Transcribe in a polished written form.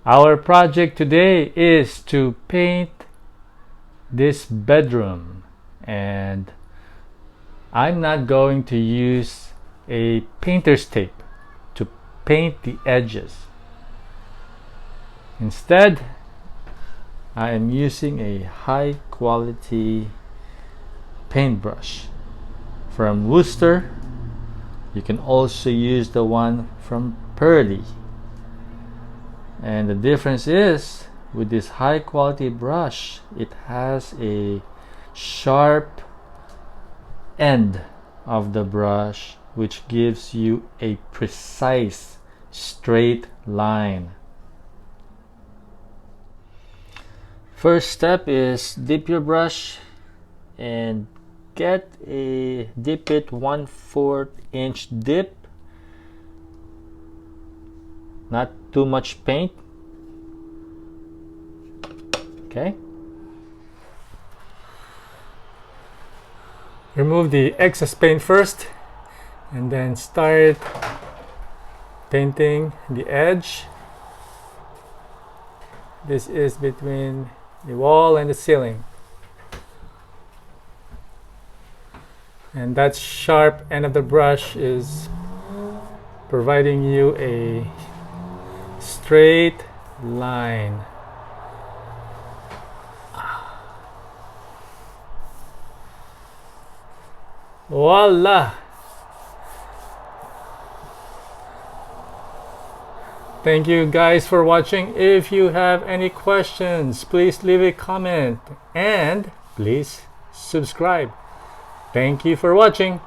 Our project today is to paint this bedroom, and I'm not going to use a painter's tape to paint the edges. Instead, I am using a high quality paintbrush from Wooster. You can also use the one from Purdy. And the difference is, with this high quality brush, it has a sharp end of the brush which gives you a precise straight line. First step is dip your brush and dip it 1/4 inch dip, not too much paint. Okay, remove the excess paint first and then start painting the edge. This is between the wall and the ceiling, and that sharp end of the brush is providing you a straight line. Voila! Thank you guys for watching. If you have any questions, please leave a comment and please subscribe. Thank you for watching.